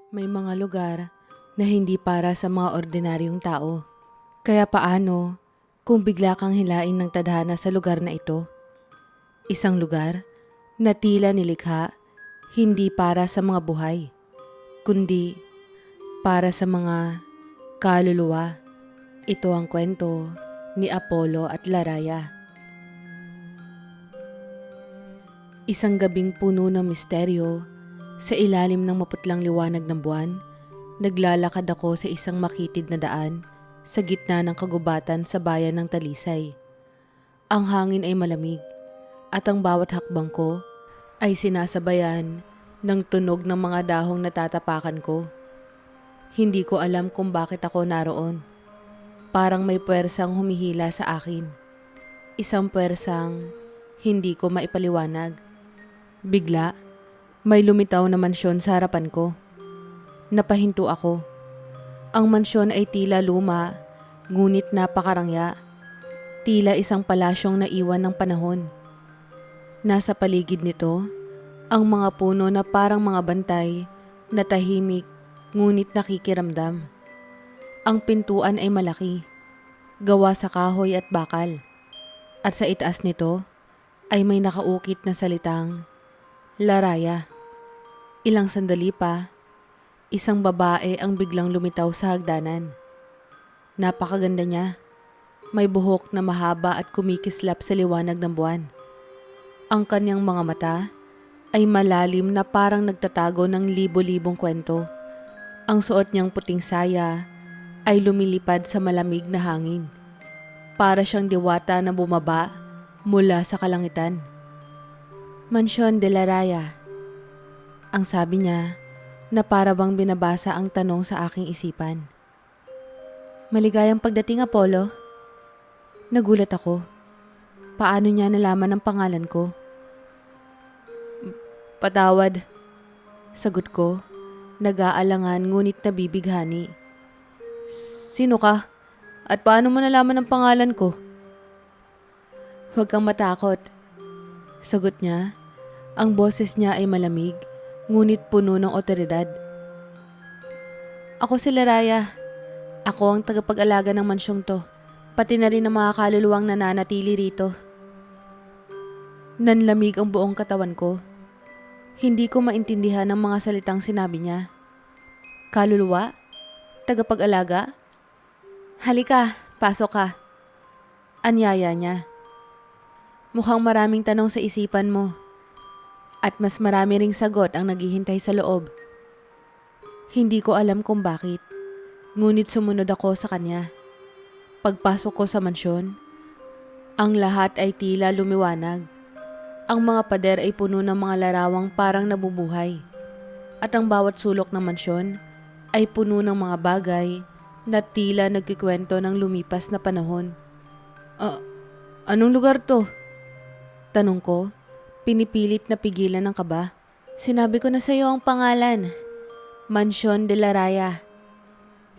May mga lugar na hindi para sa mga ordinaryong tao. Kaya paano kung bigla kang hilain ng tadhana sa lugar na ito? Isang lugar na tila nilikha hindi para sa mga buhay, kundi para sa mga kaluluwa. Ito ang kwento ni Apollo at Laraya. Isang gabing puno ng misteryo, sa ilalim ng maputlang liwanag ng buwan, naglalakad ako sa isang makitid na daan sa gitna ng kagubatan sa bayan ng Talisay. Ang hangin ay malamig at ang bawat hakbang ko ay sinasabayan ng tunog ng mga dahong natatapakan ko. Hindi ko alam kung bakit ako naroon. Parang may puwersang humihila sa akin. Isang puwersang hindi ko maipaliwanag. Bigla, may lumitaw na mansyon sa harapan ko. Napahinto ako. Ang mansyon ay tila luma, ngunit napakarangya. Tila isang palasyong naiwan ng panahon. Nasa paligid nito, ang mga puno na parang mga bantay na tahimik ngunit nakikiramdam. Ang pintuan ay malaki, gawa sa kahoy at bakal. At sa itaas nito ay may nakaukit na salitang Laraya. Ilang sandali pa, isang babae ang biglang lumitaw sa hagdanan. Napakaganda niya. May buhok na mahaba at kumikislap sa liwanag ng buwan. Ang kanyang mga mata ay malalim na parang nagtatago ng libo-libong kwento. Ang suot niyang puting saya ay lumilipad sa malamig na hangin. Para siyang diwata na bumaba mula sa kalangitan. Mansyon de Laraya. Ang sabi niya na para bang binabasa ang tanong sa aking isipan. Maligayang pagdating, Apollo. Nagulat ako. Paano niya nalaman ang pangalan ko? Patawad. Sagot ko, nag-aalangan ngunit nabibighani. Sino ka? At paano mo nalaman ang pangalan ko? Huwag kang matakot. Sagot niya. Ang boses niya ay malamig, ngunit puno ng otoridad. Ako si Laraya. Ako ang tagapag-alaga ng mansyong to, pati na rin ang mga kaluluwang nananatili rito. Nanlamig ang buong katawan ko. Hindi ko maintindihan ang mga salitang sinabi niya. Kaluluwa? Tagapag-alaga? Halika, pasok ka. Anyaya niya. Mukhang maraming tanong sa isipan mo. At mas marami ring sagot ang naghihintay sa loob. Hindi ko alam kung bakit, ngunit sumunod ako sa kanya. Pagpasok ko sa mansyon, ang lahat ay tila lumiwanag. Ang mga pader ay puno ng mga larawang parang nabubuhay. At ang bawat sulok ng mansyon ay puno ng mga bagay na tila nagkikwento ng lumipas na panahon. Anong lugar to? Tanong ko, pinipilit na pigilan ng kaba. Sinabi ko na sa iyo ang pangalan. Mansyon de Laraya.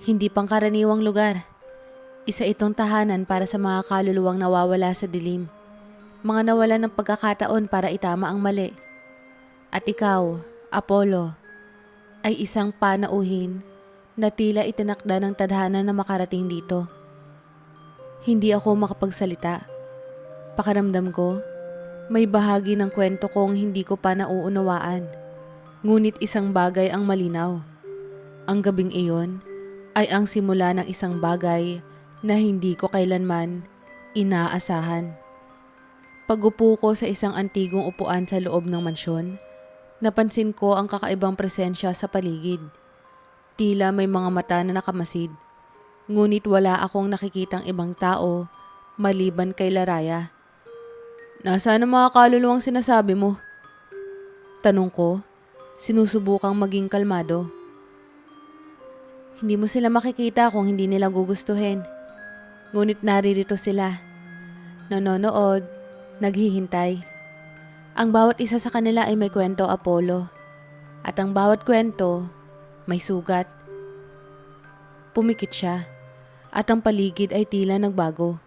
Hindi pangkaraniwang lugar. Isa itong tahanan para sa mga kaluluwang nawawala sa dilim. Mga nawalan ng pagkakataon para itama ang mali. At ikaw, Apollo, ay isang panauhin na tila itinakda ng tadhana na makarating dito. Hindi ako makapagsalita. Pakiramdam ko, may bahagi ng kwento kong hindi ko pa nauunawaan. Ngunit isang bagay ang malinaw. Ang gabing iyon ay ang simula ng isang bagay na hindi ko kailanman inaasahan. Pag-upo ko sa isang antigong upuan sa loob ng mansyon, napansin ko ang kakaibang presensya sa paligid. Tila may mga mata na nakamasid, ngunit wala akong nakikitang ibang tao maliban kay Laraya. Nasaan ang mga kaluluwang sinasabi mo? Tanong ko, sinusubukang maging kalmado. Hindi mo sila makikita kung hindi nila gugustuhin. Ngunit naririto sila. Nanonood, naghihintay. Ang bawat isa sa kanila ay may kwento, Apollo. At ang bawat kwento, may sugat. Pumikit siya, at ang paligid ay tila nagbago.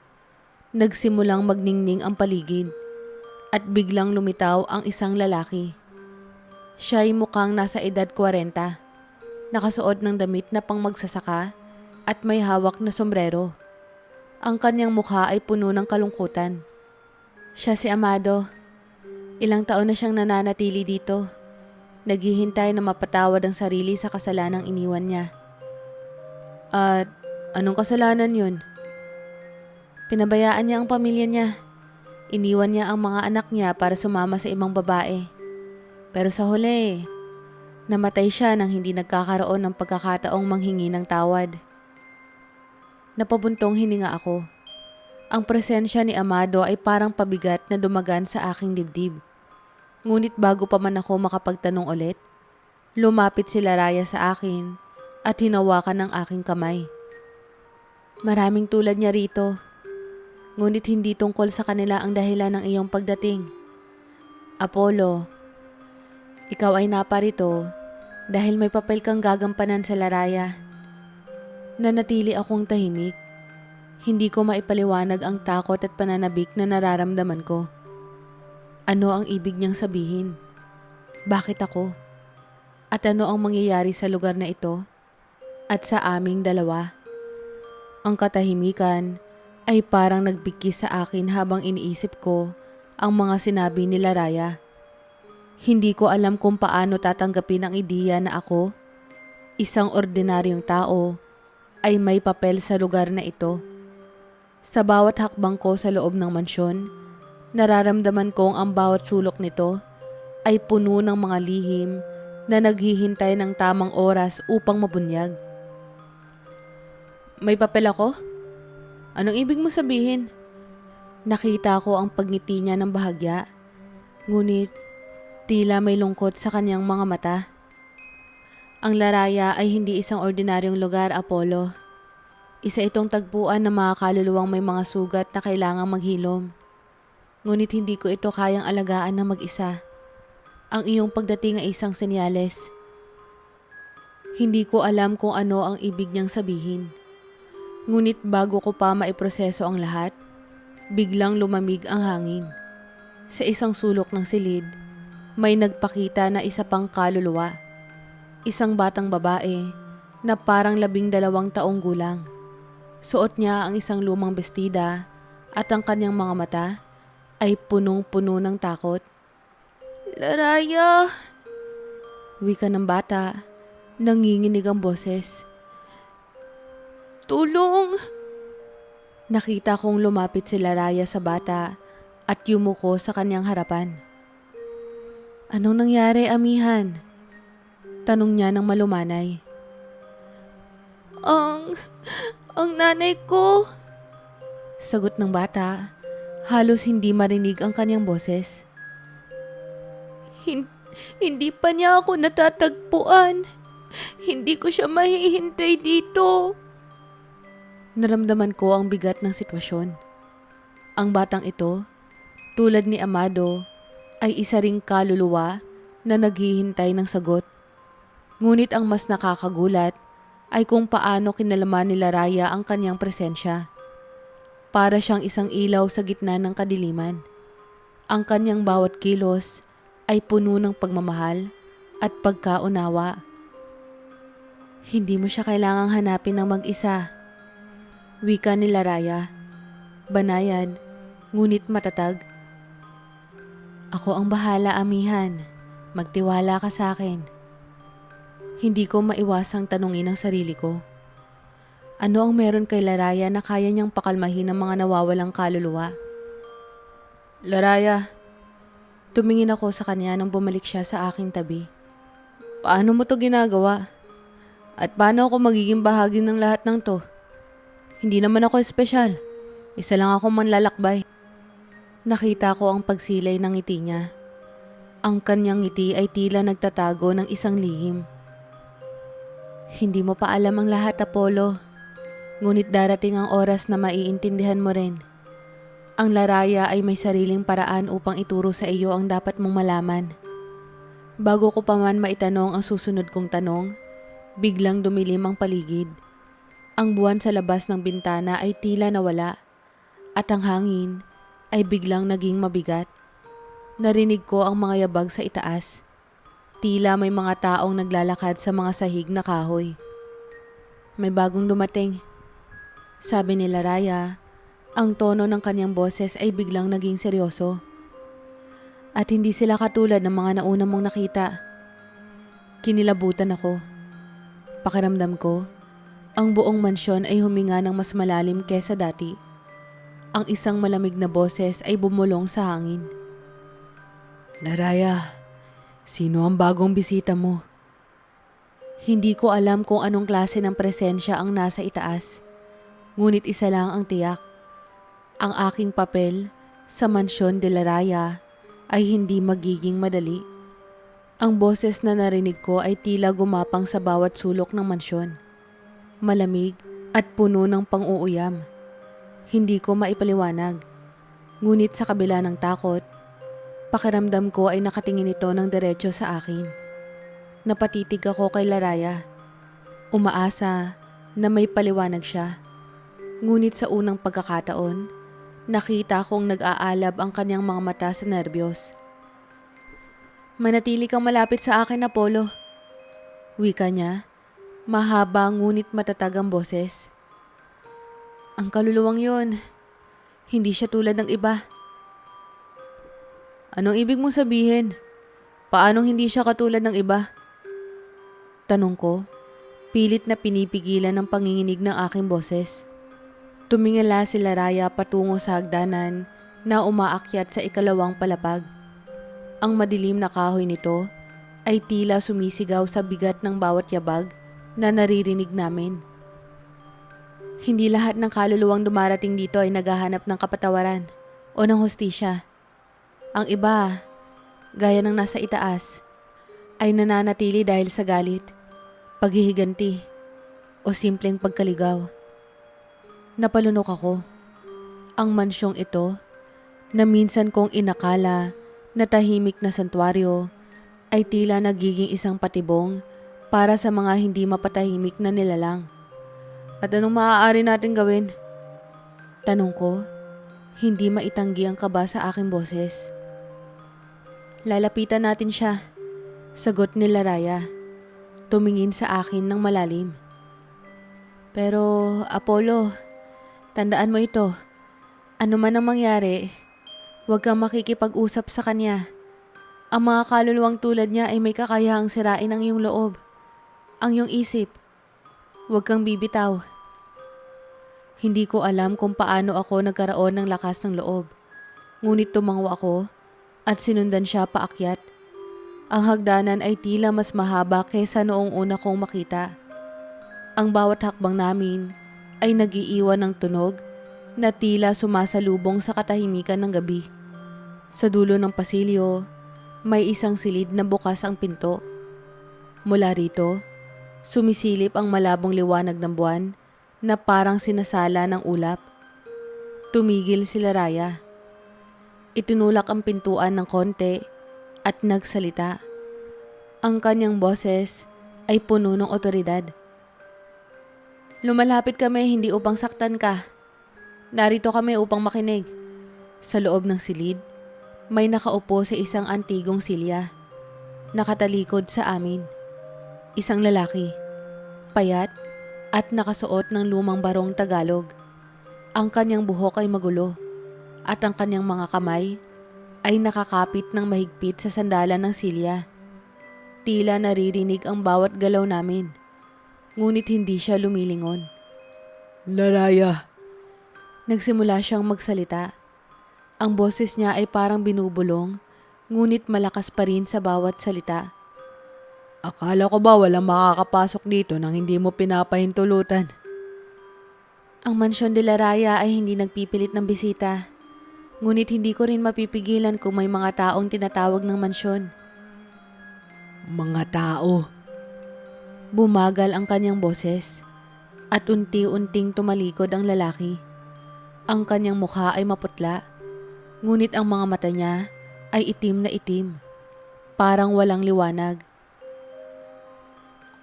Nagsimulang magningning ang paligid. At biglang lumitaw ang isang lalaki. Siya ay mukhang nasa edad 40. Nakasuot ng damit na pang magsasaka at may hawak na sombrero. Ang kanyang mukha ay puno ng kalungkutan. Siya si Amado. Ilang taon na siyang nananatili dito. Naghihintay na mapatawad ang sarili sa kasalanang iniwan niya. At anong kasalanan yun? Pinabayaan niya ang pamilya niya. Iniwan niya ang mga anak niya para sumama sa ibang babae. Pero sa huli, namatay siya nang hindi nagkakaroon ng pagkakataong manghingi ng tawad. Napabuntong hininga ako. Ang presensya ni Amado ay parang pabigat na dumagan sa aking dibdib. Ngunit bago pa man ako makapagtanong ulit, lumapit si Laraya sa akin at hinawakan ang aking kamay. Maraming tulad niya rito. Ngunit hindi tungkol sa kanila ang dahilan ng iyong pagdating. Apollo, ikaw ay naparito dahil may papel kang gagampanan sa Laraya. Nanatili akong tahimik. Hindi ko maipaliwanag ang takot at pananabik na nararamdaman ko. Ano ang ibig niyang sabihin? Bakit ako? At ano ang mangyayari sa lugar na ito? At sa aming dalawa? Ang katahimikan ay parang nagbigkis sa akin habang iniisip ko ang mga sinabi ni Laraya. Hindi ko alam kung paano tatanggapin ang ideya na ako, isang ordinaryong tao, ay may papel sa lugar na ito. Sa bawat hakbang ko sa loob ng mansyon, nararamdaman kong ang bawat sulok nito ay puno ng mga lihim na naghihintay ng tamang oras upang mabunyag. May papel ako? Anong ibig mo sabihin? Nakita ko ang pagngiti niya ng bahagya, ngunit tila may lungkot sa kanyang mga mata. Ang Laraya ay hindi isang ordinaryong lugar, Apollo. Isa itong tagpuan ng mga kaluluwang may mga sugat na kailangang maghilom. Ngunit hindi ko ito kayang alagaan na mag-isa. Ang iyong pagdating ay isang senyales. Hindi ko alam kung ano ang ibig niyang sabihin. Ngunit bago ko pa maiproseso ang lahat, biglang lumamig ang hangin. Sa isang sulok ng silid, may nagpakita na isa pang kaluluwa. Isang batang babae na parang 12 taong gulang. Suot niya ang isang lumang bestida at ang kanyang mga mata ay punong-puno ng takot. Laraya! Wika ng bata, nanginginig ang boses. Tulong! Nakita kong lumapit si Laraya sa bata at yumuko sa kanyang harapan. Anong nangyari, amihan? Tanong niya ng malumanay. Ang nanay ko. Sagot ng bata, halos hindi marinig ang kanyang boses. Hindi pa niya ako natatagpuan. Hindi ko siya mahihintay dito. Naramdaman ko ang bigat ng sitwasyon. Ang batang ito, tulad ni Amado, ay isa ring kaluluwa na naghihintay ng sagot. Ngunit ang mas nakakagulat ay kung paano kinalaman ni Laraya ang kanyang presensya. Para siyang isang ilaw sa gitna ng kadiliman. Ang kanyang bawat kilos ay puno ng pagmamahal at pagkaunawa. Hindi mo siya kailangang hanapin ng mag-isa. Wika ni Laraya, banayad, ngunit matatag. Ako ang bahala, amihan. Magtiwala ka sa akin. Hindi ko maiwasang tanungin ang sarili ko. Ano ang meron kay Laraya na kaya niyang pakalmahin ang mga nawawalang kaluluwa? Laraya, tumingin ako sa kanya nang bumalik siya sa aking tabi. Paano mo to ginagawa? At paano ako magiging bahagi ng lahat ng to? Hindi naman ako espesyal. Isa lang ako manlalakbay. Nakita ko ang pagsilay ng ngiti niya. Ang kanyang ngiti ay tila nagtatago ng isang lihim. Hindi mo pa alam ang lahat, Apollo. Ngunit darating ang oras na maiintindihan mo rin. Ang Laraya ay may sariling paraan upang ituro sa iyo ang dapat mong malaman. Bago ko pa man maitanong ang susunod kong tanong, biglang dumilim ang paligid. Ang buwan sa labas ng bintana ay tila nawala at ang hangin ay biglang naging mabigat. Narinig ko ang mga yabag sa itaas. Tila may mga taong naglalakad sa mga sahig na kahoy. May bagong dumating, sabi ni Laraya. Ang tono ng kanyang boses ay biglang naging seryoso. At hindi sila katulad ng mga nauna mong nakita. Kinilabutan ako. Pakiramdam ko, ang buong mansyon ay huminga ng mas malalim kesa dati. Ang isang malamig na boses ay bumulong sa hangin. Laraya, sino ang bagong bisita mo? Hindi ko alam kung anong klase ng presensya ang nasa itaas. Ngunit isa lang ang tiyak. Ang aking papel sa Mansyon de Laraya ay hindi magiging madali. Ang boses na narinig ko ay tila gumapang sa bawat sulok ng mansyon. Malamig at puno ng pang-uuyam. Hindi ko maipaliwanag. Ngunit sa kabila ng takot, pakiramdam ko ay nakatingin ito ng diretso sa akin. Napatitig ako kay Laraya. Umaasa na may paliwanag siya. Ngunit sa unang pagkakataon, nakita kong nag-aalab ang kanyang mga mata sa nerbiyos. Manatili kang malapit sa akin, Apollo. Wika niya, mahaba ngunit matatag ang boses. Ang kaluluwang yun, hindi siya tulad ng iba. Anong ibig mong sabihin? Paanong hindi siya katulad ng iba? Tanong ko, pilit na pinipigilan ng panginginig ng aking boses. Tumingala si Laraya patungo sa hagdanan na umaakyat sa ikalawang palapag. Ang madilim na kahoy nito ay tila sumisigaw sa bigat ng bawat yabag na naririnig namin. Hindi lahat ng kaluluwang dumarating dito ay naghahanap ng kapatawaran o ng hustisya. Ang iba, gaya ng nasa itaas, ay nananatili dahil sa galit, paghihiganti, o simpleng pagkaligaw. Napalunok ako. Ang mansyong ito, na minsan kong inakala na tahimik na santuaryo, ay tila nagiging isang patibong para sa mga hindi mapatahimik na nilalang. At anong maaari natin gawin? Tanong ko, hindi maitanggi ang kaba sa aking boses. Lalapitan natin siya, sagot ni Laraya. Tumingin sa akin ng malalim. Pero, Apollo, tandaan mo ito. Ano man ang mangyari, huwag kang makikipag-usap sa kanya. Ang mga kaluluwang tulad niya ay may kakayahang sirain ang iyong loob, ang iyong isip. Huwag kang bibitaw. Hindi ko alam kung paano ako nagkaroon ng lakas ng loob. Ngunit tumango ako at sinundan siya paakyat. Ang hagdanan ay tila mas mahaba kaysa noong una kong makita. Ang bawat hakbang namin ay nagiiwan ng tunog na tila sumasalubong sa katahimikan ng gabi. Sa dulo ng pasilyo, may isang silid na bukas ang pinto. Mula rito, sumisilip ang malabong liwanag ng buwan na parang sinasala ng ulap. Tumigil si Laraya. Itinulak ang pintuan ng konti at nagsalita. Ang kanyang boses ay puno ng otoridad. Lumalapit kami hindi upang saktan ka. Narito kami upang makinig. Sa loob ng silid, may nakaupo sa isang antigong silya. Nakatalikod sa amin. Isang lalaki, payat at nakasuot ng lumang barong Tagalog. Ang kanyang buhok ay magulo at ang kanyang mga kamay ay nakakapit ng mahigpit sa sandalan ng silya. Tila naririnig ang bawat galaw namin. Ngunit hindi siya lumilingon. Laraya. Nagsimula siyang magsalita. Ang boses niya ay parang binubulong, ngunit malakas pa rin sa bawat salita. Akala ko ba walang makakapasok dito nang hindi mo pinapahintulutan? Ang Mansyon de Laraya ay hindi nagpipilit ng bisita. Ngunit hindi ko rin mapipigilan kung may mga taong tinatawag ng mansyon. Mga tao. Bumagal ang kanyang boses at unti-unting tumalikod ang lalaki. Ang kanyang mukha ay maputla, ngunit ang mga mata niya ay itim na itim, parang walang liwanag.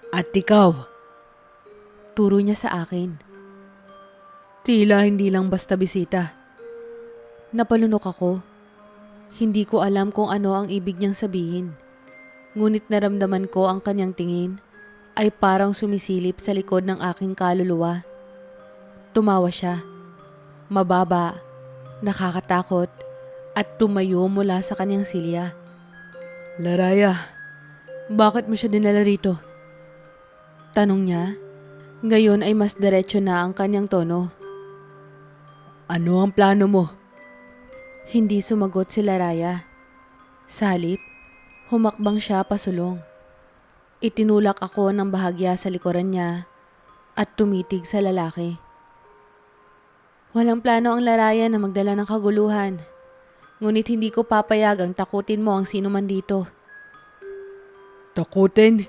At ikaw? Turo niya sa akin. Tila hindi lang basta bisita. Napalunok ako. Hindi ko alam kung ano ang ibig niyang sabihin. Ngunit naramdaman ko ang kanyang tingin ay parang sumisilip sa likod ng aking kaluluwa. Tumawa siya, mababa, nakakatakot, at tumayo mula sa kanyang silya. Laraya, bakit mo siya dinala rito? Tanong niya. Ngayon ay mas diretso na ang kanyang tono. Ano ang plano mo? Hindi sumagot si Laraya. Sa halip, humakbang siya pasulong. Itinulak ako ng bahagya sa likuran niya at tumitig sa lalaki. Walang plano ang Laraya na magdala ng kaguluhan. Ngunit hindi ko papayagang takutin mo ang sino man dito. Takutin?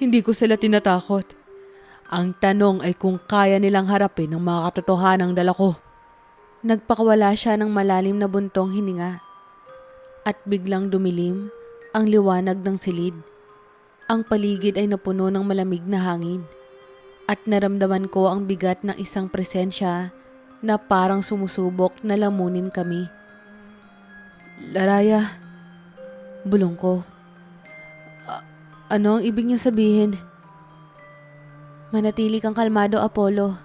Hindi ko sila tinatakot. Ang tanong ay kung kaya nilang harapin ang mga katotohanang dala ko. Nagpakawala siya ng malalim na buntong hininga. At biglang dumilim ang liwanag ng silid. Ang paligid ay napuno ng malamig na hangin. At naramdaman ko ang bigat ng isang presensya na parang sumusubok na lamunin kami. Laraya, bulong ko. Ano ang ibig niya sabihin? Manatili kang kalmado, Apollo.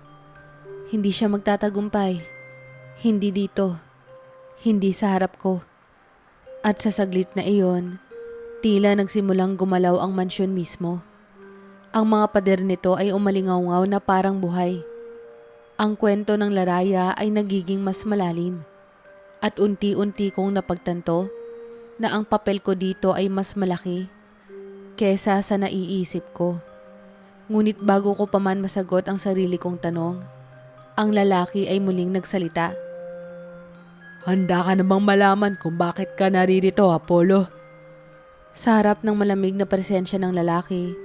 Hindi siya magtatagumpay. Hindi dito. Hindi sa harap ko. At sa saglit na iyon, tila nagsimulang gumalaw ang mansyon mismo. Ang mga pader nito ay umalingaw-ngaw na parang buhay. Ang kwento ng Laraya ay nagiging mas malalim. At unti-unti kong napagtanto na ang papel ko dito ay mas malaki kesa sa naiisip ko. Ngunit bago ko pa man masagot ang sarili kong tanong, ang lalaki ay muling nagsalita. Handa ka namang malaman kung bakit ka naririto, Apollo? Sa harap ng malamig na presensya ng lalaki,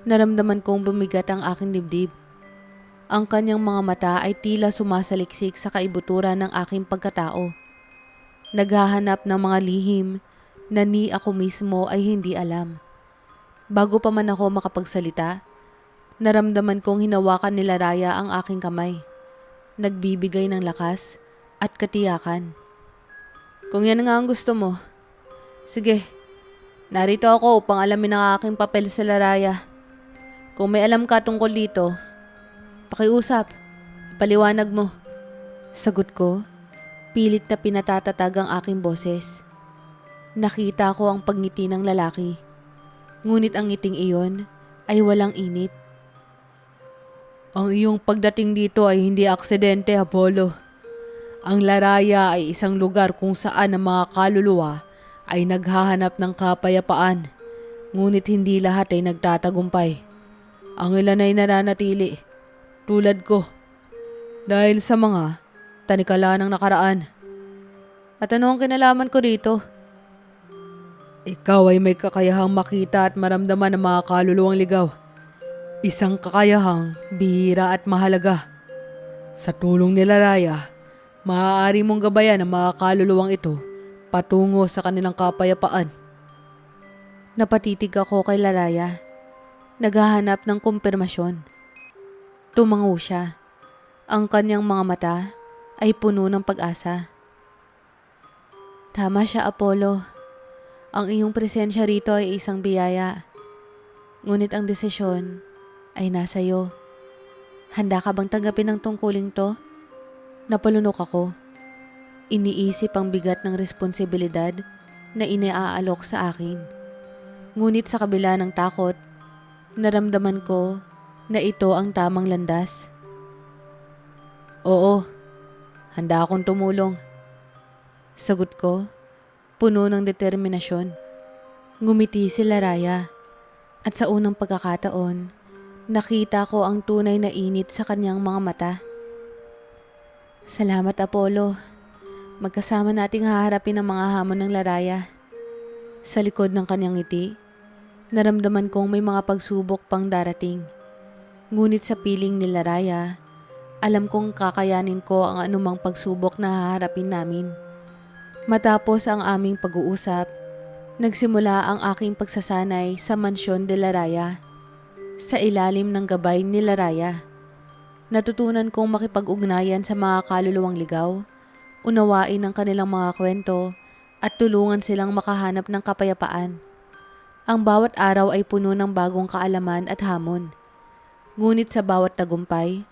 naramdaman kong bumigat ang aking dibdib. Ang kanyang mga mata ay tila sumasaliksik sa kaibuturan ng aking pagkatao. Naghahanap ng mga lihim na ni ako mismo ay hindi alam. Bago pa man ako makapagsalita, naramdaman kong hinawakan ni Laraya ang aking kamay. Nagbibigay ng lakas at katiyakan. Kung yan nga ang gusto mo, sige, narito ako upang alamin ang aking papel sa Laraya. Kung may alam ka tungkol dito, pakiusap, ipaliwanag mo. Sagot ko, pilit na pinatatatag ang aking boses. Nakita ko ang pagngiti ng lalaki. Ngunit ang ngiting iyon ay walang init. Ang iyong pagdating dito ay hindi aksidente, Apollo. Ang Laraya ay isang lugar kung saan ang mga kaluluwa ay naghahanap ng kapayapaan. Ngunit hindi lahat ay nagtatagumpay. Ang ilan ay nananatili, tulad ko, dahil sa mga tanikala ng nakaraan. At ano ang kinalaman ko dito? Ikaw ay may kakayahang makita at maramdaman ng mga kaluluwang ligaw. Isang kakayahang bihira at mahalaga. Sa tulong ni Laraya, maaari mong gabayan ang mga kaluluwang ito patungo sa kanilang kapayapaan. Napatitig ako kay Laraya. Naghahanap ng kumpirmasyon. Tumango siya. Ang kanyang mga mata ay puno ng pag-asa. Tama siya, Apollo. Ang iyong presensya rito ay isang biyaya. Ngunit ang desisyon ay nasa iyo. Handa ka bang tanggapin ang tungkuling to? Napalunok ako. Iniisip ang bigat ng responsibilidad na iniaalok sa akin. Ngunit sa kabila ng takot, naramdaman ko na ito ang tamang landas. Oo, handa akong tumulong. Sagot ko, puno ng determinasyon. Ngumiti si Laraya at sa unang pagkakataon, nakita ko ang tunay na init sa kanyang mga mata. Salamat, Apollo. Magkasama nating haharapin ang mga hamon ng Laraya. Sa likod ng kanyang ngiti, naramdaman kong may mga pagsubok pang darating. Ngunit sa piling ni Laraya, alam kong kakayanin ko ang anumang pagsubok na haharapin namin. Matapos ang aming pag-uusap, nagsimula ang aking pagsasanay sa mansyon de Laraya. Sa ilalim ng gabay ni Laraya, natutunan kong makipag-ugnayan sa mga kaluluwang ligaw, unawain ang kanilang mga kwento at tulungan silang makahanap ng kapayapaan. Ang bawat araw ay puno ng bagong kaalaman at hamon. Ngunit sa bawat tagumpay,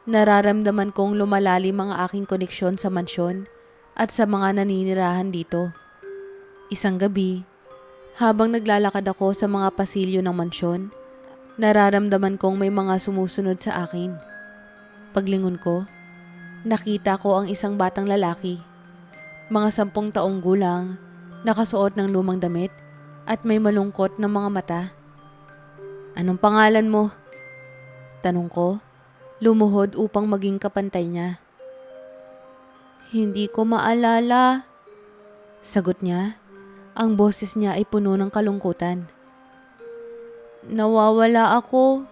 nararamdaman kong lumalalim ang aking koneksyon sa mansyon at sa mga naninirahan dito. Isang gabi, habang naglalakad ako sa mga pasilyo ng mansyon, nararamdaman kong may mga sumusunod sa akin. Paglingon ko, nakita ko ang isang batang lalaki. Mga 10 taong gulang, nakasuot ng lumang damit at may malungkot na mga mata. "Anong pangalan mo?" tanong ko, lumuhod upang maging kapantay niya. "Hindi ko maalala," sagot niya. Ang boses niya ay puno ng kalungkutan. "Nawawala ako."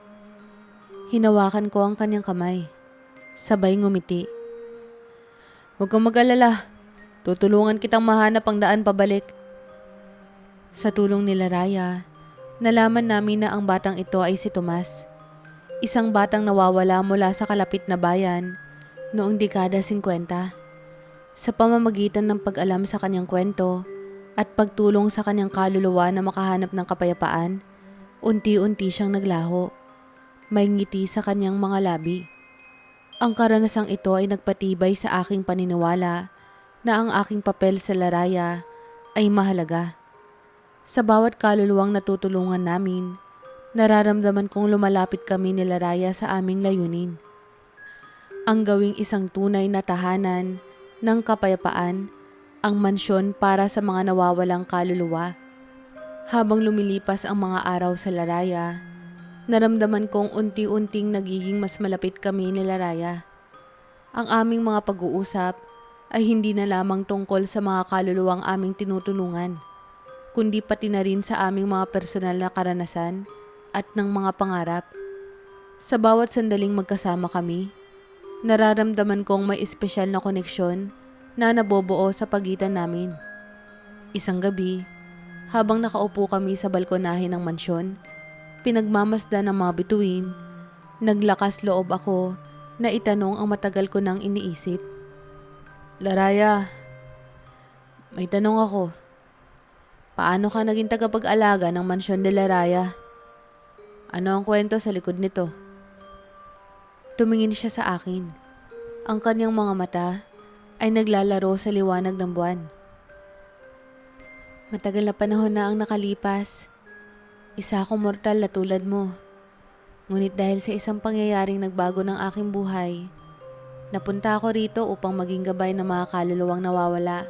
Hinawakan ko ang kanyang kamay. Sabay ngumiti. "Huwag kang mag-alala. Tutulungan kitang mahanap ang daan pabalik." Sa tulong nila Raya, nalaman namin na ang batang ito ay si Tomas. Isang batang nawawala mula sa kalapit na bayan noong dekada 50. Sa pamamagitan ng pag-alam sa kanyang kwento at pagtulong sa kanyang kaluluwa na makahanap ng kapayapaan, unti-unti siyang naglaho. May ngiti sa kanyang mga labi. Ang karanasang ito ay nagpatibay sa aking paniniwala na ang aking papel sa Laraya ay mahalaga. Sa bawat kaluluwang natutulungan namin, nararamdaman kong lumalapit kami ni Laraya sa aming layunin. Ang gawing isang tunay na tahanan ng kapayapaan, ang mansyon para sa mga nawawalang kaluluwa. Habang lumilipas ang mga araw sa Laraya, naramdaman kong unti-unting nagiging mas malapit kami ni Laraya. Ang aming mga pag-uusap ay hindi na lamang tungkol sa mga kaluluwang aming tinutulungan, kundi pati na rin sa aming mga personal na karanasan at ng mga pangarap. Sa bawat sandaling magkasama kami, nararamdaman kong may espesyal na koneksyon na nabobuo sa pagitan namin. Isang gabi, habang nakaupo kami sa balkonahe ng mansyon, pinagmamasdan ng mga bituin, naglakas loob ako na itanong ang matagal ko nang iniisip. "Laraya, may tanong ako. Paano ka naging tagapag-alaga ng mansyon de Laraya? Ano ang kwento sa likod nito?" Tumingin siya sa akin. Ang kanyang mga mata ay naglalaro sa liwanag ng buwan. "Matagal na panahon na ang nakalipas. Isa akong mortal na tulad mo. Ngunit dahil sa isang pangyayaring nagbago ng aking buhay, napunta ako rito upang maging gabay ng mga kaluluwang nawawala."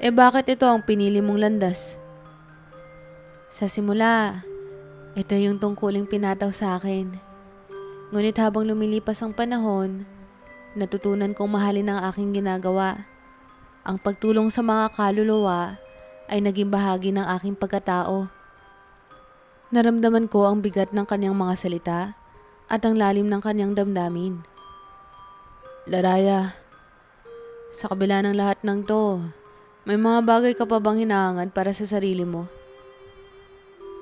Bakit ito ang pinili mong landas?" "Sa simula, ito yung tungkuling pinataw sa akin. Ngunit habang lumilipas ang panahon, natutunan kong mahalin ang aking ginagawa. Ang pagtulong sa mga kaluluwa ay naging bahagi ng aking pagkatao." Naramdaman ko ang bigat ng kanyang mga salita at ang lalim ng kanyang damdamin. "Laraya, sa kabila ng lahat ng to, may mga bagay ka pa bang hinahangad para sa sarili mo?"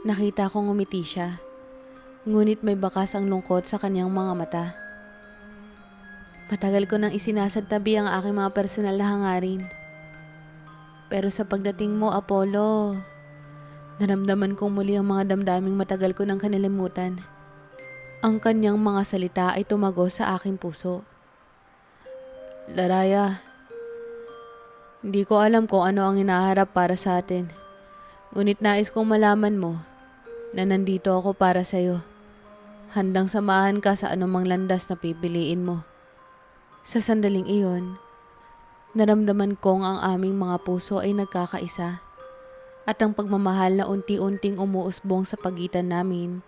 Nakita kong ngumiti siya, ngunit may bakas ang lungkot sa kanyang mga mata. "Matagal ko nang isinasantabi ang aking mga personal na hangarin. Pero sa pagdating mo, Apollo, naramdaman kong muli ang mga damdaming matagal ko nang kanilimutan." Ang kanyang mga salita ay tumagos sa aking puso. "Laraya, hindi ko alam kung ano ang hinaharap para sa atin. Ngunit nais kong malaman mo na nandito ako para sa'yo. Handang samahan ka sa anumang landas na pipiliin mo." Sa sandaling iyon, naramdaman kong ang aming mga puso ay nagkakaisa at ang pagmamahal na unti-unting umuusbong sa pagitan namin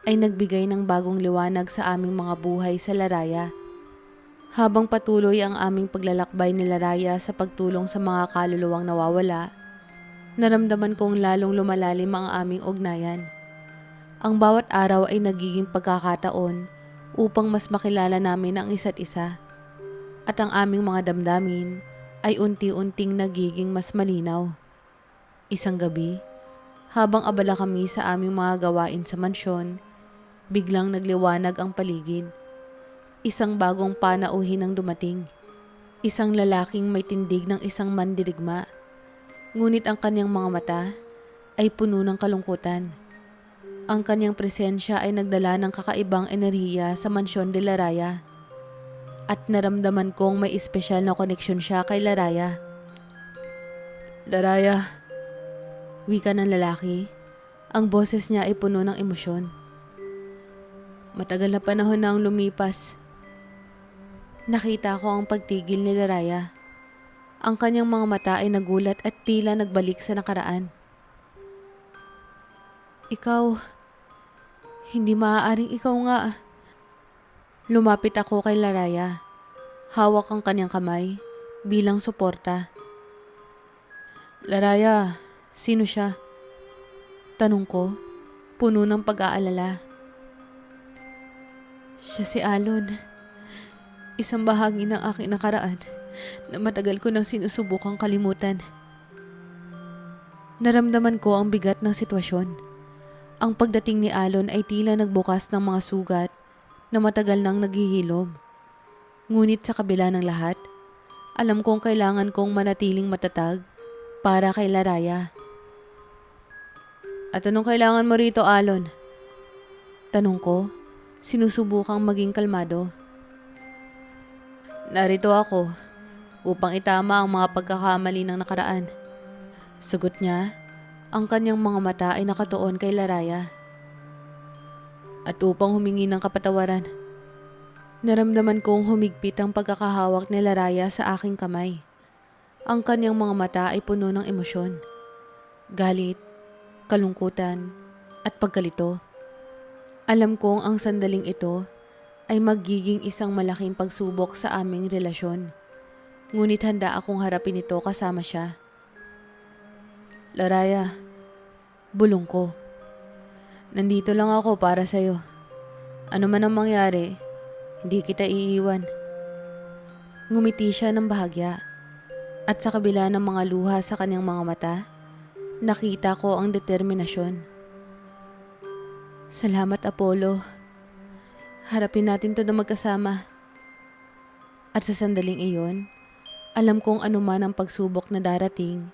ay nagbigay ng bagong liwanag sa aming mga buhay sa Laraya. Habang patuloy ang aming paglalakbay ni Laraya sa pagtulong sa mga kaluluwang nawawala, naramdaman kong lalong lumalalim ang aming ugnayan. Ang bawat araw ay nagiging pagkakataon upang mas makilala namin ang isa't isa. At ang aming mga damdamin ay unti-unting nagiging mas malinaw. Isang gabi, habang abala kami sa aming mga gawain sa mansyon, biglang nagliwanag ang paligid. Isang bagong panauhin ang dumating. Isang lalaking may tindig ng isang mandirigma. Ngunit ang kanyang mga mata ay puno ng kalungkutan. Ang kanyang presensya ay nagdala ng kakaibang enerhiya sa mansyon de Laraya. At naramdaman kong may espesyal na koneksyon siya kay Laraya. Laraya, wika ng lalaki. Ang boses niya ay puno ng emosyon. Matagal na panahon na ang lumipas. Nakita ko ang pagtigil ni Laraya. Ang kanyang mga mata ay nagulat at tila nagbalik sa nakaraan. Ikaw, hindi maaaring ikaw nga. Lumapit ako kay Laraya. Hawak ang kanyang kamay bilang suporta. Laraya, sino siya? Tanong ko, puno ng pag-aalala. Siya si Alon. Isang bahagi ng aking nakaraan na matagal ko nang sinusubukang kalimutan. Naramdaman ko ang bigat ng sitwasyon. Ang pagdating ni Alon ay tila nagbukas ng mga sugat na matagal nang naghihilom. Ngunit sa kabila ng lahat, alam kong kailangan kong manatiling matatag para kay Laraya. At anong kailangan mo rito, Alon? Tanong ko, sinusubukang maging kalmado. Narito ako upang itama ang mga pagkakamali ng nakaraan. Sagot niya, ang kanyang mga mata ay nakatuon kay Laraya. At upang humingi ng kapatawaran. Naramdaman kong humigpit ang pagkakahawak ni Laraya sa aking kamay. Ang kanyang mga mata ay puno ng emosyon. Galit, kalungkutan, at pagkalito. Alam kong ang sandaling ito ay magiging isang malaking pagsubok sa aming relasyon. Ngunit handa akong harapin ito kasama siya. Laraya, bulong ko. Nandito lang ako para sa'yo. Ano man ang mangyari, hindi kita iiwan. Ngumiti siya ng bahagya. At sa kabila ng mga luha sa kanyang mga mata, nakita ko ang determinasyon. Salamat, Apollo. Harapin natin to na magkasama. At sa sandaling iyon, alam kong anuman ang pagsubok na darating,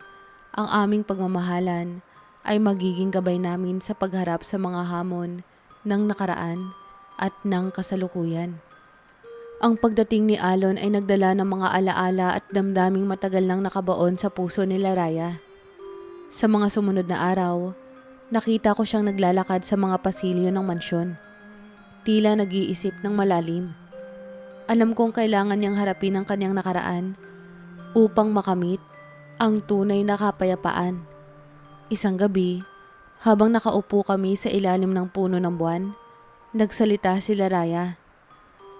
ang aming pagmamahalan ay magiging gabay namin sa pagharap sa mga hamon ng nakaraan at ng kasalukuyan. Ang pagdating ni Alon ay nagdala ng mga alaala at damdaming matagal nang nakabaon sa puso ni Laraya. Sa mga sumunod na araw, nakita ko siyang naglalakad sa mga pasilyo ng mansyon. Tila nag-iisip ng malalim. Alam kong kailangan niyang harapin ang kanyang nakaraan upang makamit ang tunay na kapayapaan. Isang gabi, habang nakaupo kami sa ilalim ng puno ng buwan, nagsalita si Laraya.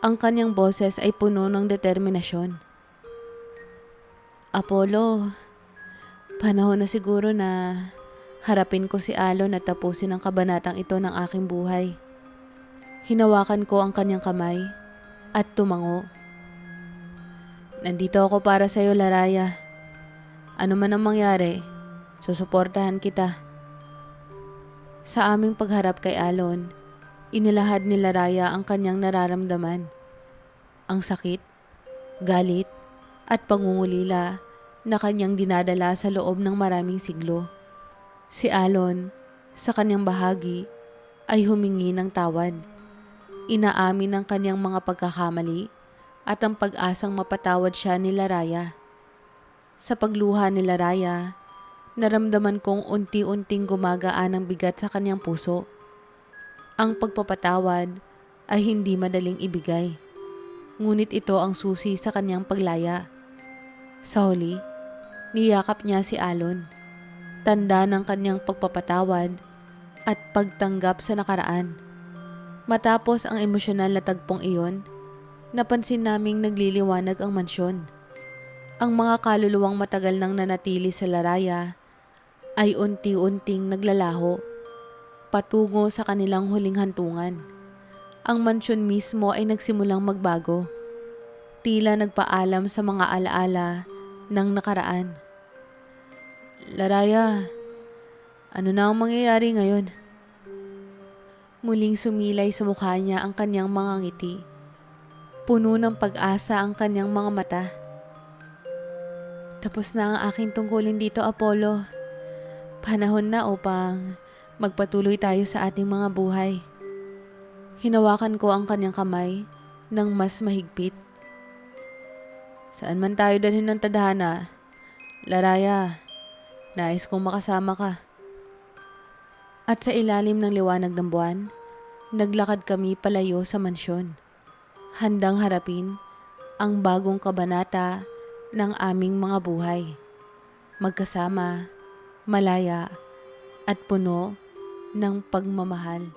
Ang kanyang boses ay puno ng determinasyon. Apollo, panahon na siguro na harapin ko si Alon at tapusin ang kabanatang ito ng aking buhay. Hinawakan ko ang kanyang kamay at tumango. Nandito ako para sa iyo, Laraya. Ano man ang mangyari, susuportahan kita. Sa aming pagharap kay Alon, inilahad ni Laraya ang kanyang nararamdaman. Ang sakit, galit, at pangungulila na kanyang dinadala sa loob ng maraming siglo. Si Alon, sa kanyang bahagi, ay humingi ng tawad. Inaamin ang kanyang mga pagkakamali at ang pag-asang mapatawad siya ni Laraya. Sa pagluha ni Laraya, naramdaman kong unti-unting gumagaan ang bigat sa kanyang puso. Ang pagpapatawad ay hindi madaling ibigay. Ngunit ito ang susi sa kanyang paglaya. Sa huli, niyakap niya si Alon. Tanda ng kanyang pagpapatawad at pagtanggap sa nakaraan. Matapos ang emosyonal na tagpong iyon, napansin naming nagliliwanag ang mansyon. Ang mga kaluluwang matagal nang nanatili sa Laraya ay unti-unting naglalaho, patungo sa kanilang huling hantungan. Ang mansyon mismo ay nagsimulang magbago, tila nagpaalam sa mga alaala ng nakaraan. Laraya, ano na ang mangyayari ngayon? Muling sumilay sa mukha niya ang kanyang mga ngiti. Puno ng pag-asa ang kanyang mga mata. Tapos na ang aking tungkulin dito, Apollo. Panahon na upang magpatuloy tayo sa ating mga buhay. Hinawakan ko ang kanyang kamay ng mas mahigpit. Saan man tayo dalhin ng tadhana, Laraya, nais kong makasama ka. At sa ilalim ng liwanag ng buwan, naglakad kami palayo sa mansyon, handang harapin ang bagong kabanata ng aming mga buhay. Magkasama, malaya, at puno ng pagmamahal.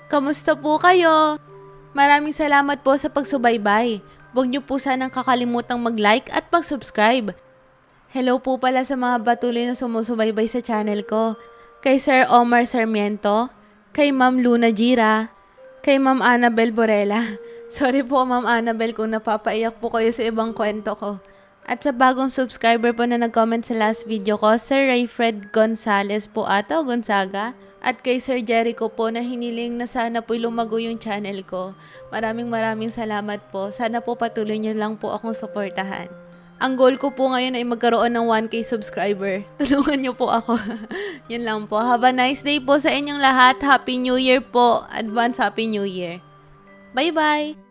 Kamusta po kayo? Maraming salamat po sa pagsubaybay. Huwag niyo po sanang kakalimutang mag-like at mag-subscribe. Hello po pala sa mga patuloy na sumusubaybay sa channel ko. Kay Sir Omar Sarmiento, kay Ma'am Luna Gira, kay Ma'am Annabel Borela. Sorry po Ma'am Annabel kung napapaiyak po kayo sa ibang kwento ko. At sa bagong subscriber po na nag-comment sa last video ko, Sir Rayfred Gonzales po ata o Gonzaga. At kay Sir Jericho po na hiniling na sana po lumago yung channel ko. Maraming salamat po. Sana po patuloy niyo lang po akong suportahan. Ang goal ko po ngayon ay magkaroon ng 1K subscriber. Tulungan niyo po ako. Yun lang po. Have a nice day po sa inyong lahat. Happy New Year po. Advance Happy New Year. Bye-bye!